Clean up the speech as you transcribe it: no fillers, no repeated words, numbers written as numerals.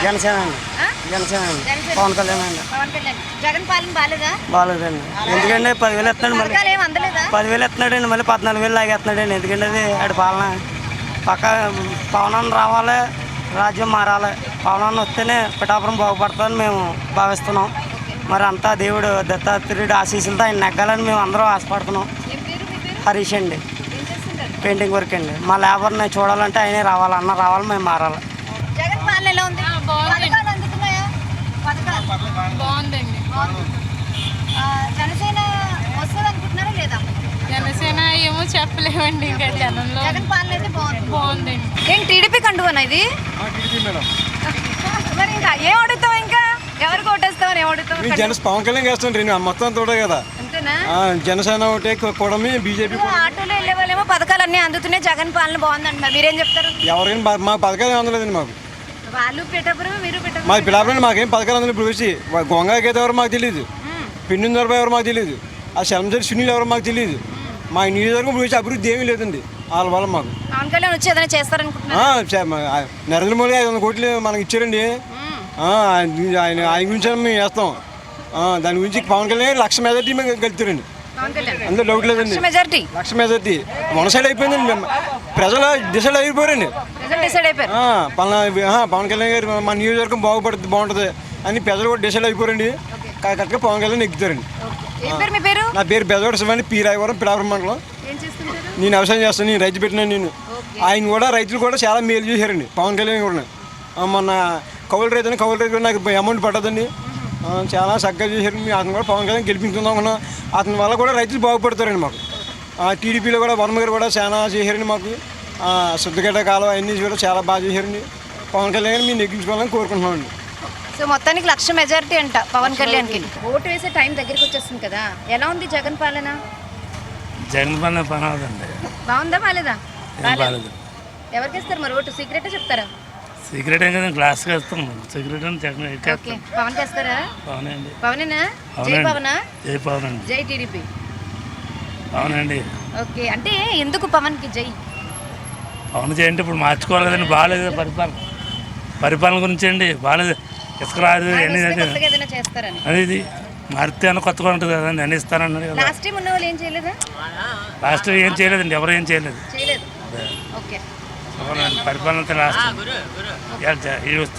జనసేన అండి. జనసేన అండి. పవన్ కళ్యాణ్ అండి. జగన్ పాలన బాలేదా? బాగాలేదండి. ఎందుకంటే 10,000 ఇస్తున్నాడు, మళ్ళీ పథకాలు ఏం అందలేదా? 10,000 ఇస్తున్నాడండి, మళ్ళీ 14,000 లాగేస్తున్నాడండి. ఎందుకంటే అది ఆడి పాలన పక్క పవన్ రావాలి, రాజ్యం మారాలి. పవన్ వస్తేనే పిఠాపురం బాగుపడుతుందని మేము భావిస్తున్నాం. మరి అంతా దేవుడు దత్తాత్రేయుడు ఆశీస్సులతో ఆయన నెగ్గాలని మేము అందరం ఆశపడుతున్నాం. హరీష్ అండి, పెయింటింగ్ వర్క్ అండి. మా లేబర్ని చూడాలంటే ఆయనే రావాలి, అన్న రావాలి, మేము మారాలి. జగన్ పాలన ఎలా ఉంది? పథకాలు అందుతున్నాయా? బాగుందండి. జనసేన వస్తుంది అనుకుంటున్నారా లేదా? జనసేన ఏమో చెప్పలేమండి. ఇంకా జనంలో జగన్ పాలన అయితే బాగుందండి. ఏం టీడీపీ కండువనా ఇది? మరి ఇంకా ఏం అడుగుతావు? ఇంకా ఎవరికి ఓటేస్తావు? ఏం అడుగుతావు? పవన్ కళ్యాణ్ చేస్తుంటే మొత్తం తోడే కదా. అంతేనా? జనసేన ఒకటే కూడమి, బీజేపీ. ఆటోలో వెళ్ళే వాళ్ళేమో పథకాలు అన్నీ అందుతున్నాయి, జగన్ పాలన బాగుందంటున్నారు. మీరేం చెప్తారు? ఎవరైనా మా పథకాలు అందలేదండి మాకు. వాళ్ళు పెట్టపురం, మీరు పెట్టపురం. మాకు పిల్లలు మాకేం పథకాలు అందలేదు. ఇప్పుడు వచ్చి గొంగాకైతే ఎవరు మాకు తెలియదు, పిండి దొరబాయి ఎవరు మాకు తెలియదు, ఆ శలంజరి సునీల్ ఎవరు మాకు తెలియదు. మా నియోజకవర్గం ఇప్పుడు వచ్చి అభివృద్ధి ఏమీ లేదండి వాళ్ళ వల్ల మాకు. పవన్ కళ్యాణ్ వచ్చి ఏదైనా చేస్తారనుకుంటున్నారు? నరేంద్ర మోడీ 500 కోట్లు మనకి ఇచ్చారండి. ఆయన గురించి మేము వేస్తాం. దాని గురించి పవన్ కళ్యాణ్ 1,00,000 మెజార్టీ మేము గెలుతారండి, అందులో డౌట్ లేదండి. 1,00,000 మెజార్టీ వన్ సైడ్ అయిపోయిందండి. ప్రజలు డిసైడ్ అయిపోయారండి. పవన్ కళ్యాణ్ గారు మా నియోజకవర్గం బాగుంటుంది అని ప్రజలు కూడా డిసైడ్ అయిపోయారండి. కరెక్ట్గా పవన్ కళ్యాణ్ ఎక్కుతారండి. నా పేరు బెజవాడ శివాని, పి రాయవరం, పిఠాపురం మండలం. నేను వ్యవసాయం చేస్తాను, నేను రైతు పెట్టినాను. నేను ఆయన కూడా రైతులు కూడా చాలా మేలు చేశారండి పవన్ కళ్యాణ్ కూడా. మొన్న కౌలు రైతు కూడా నాకు అమౌంట్ పట్టదండి, చాలా చక్కగా చేశారండి. అతను కూడా పవన్ కళ్యాణ్ గెలిపించుకుందాం అనుకున్నా. అతని వల్ల కూడా రైతులు బాగుపడతారండి మాకు. టీడీపీలో కూడా వర్మ గారు కూడా చాలా చేశారండి మాకు. శుద్ధగడ్డ కాలం అన్నీ కూడా చాలా బాగా చేశారండి. పవన్ కళ్యాణ్ గారు మేము నెగ్గించుకోవాలని కోరుకుంటున్నామండి. సో మొత్తానికి 1,00,000 మెజారిటీ అంట పవన్ కళ్యాణ్కి. ఓటు వేసే టైం దగ్గరికి వచ్చేస్తుంది కదా, ఎలా ఉంది జగన్ పాలన? జగన్ పాలన బాగుందండి. బాగుందా బాలేదా? ఎవరికి ఇస్తారు మరి ఓటు? సీక్రెట్ చెప్తారా? సీక్రెట్ ఏం కదా, గ్లాస్గా ఇస్తాం. సీక్రెట్ అని జగన్ పవన్ చేస్తారా? పవనండి. పవనేనా? జై పవనా? జై పవన్ అండి. జై టీడీపీ. అవునండి. ఓకే, అంటే ఎందుకు పవన్కి జై? పవన్ చేయండి ఇప్పుడు మార్చుకోవాలి కదండి. బాగాలేదు పరిపాలన గురించి అండి, బాగాలేదు. ఇసుక రాదు అన్నీ అది ఇది మారితే అన్న కొత్తగా ఉంటుంది కదండి, అన్ని ఇస్తానన్నారు కదా. లాస్ట్ టైం ఉన్న వాళ్ళు ఏం చేయలేదా? లాస్ట్ ఏం చేయలేదండి, ఎవరు ఏం చేయలేదు. ఓకే, పరిపాలన లాస్ట్ వస్తే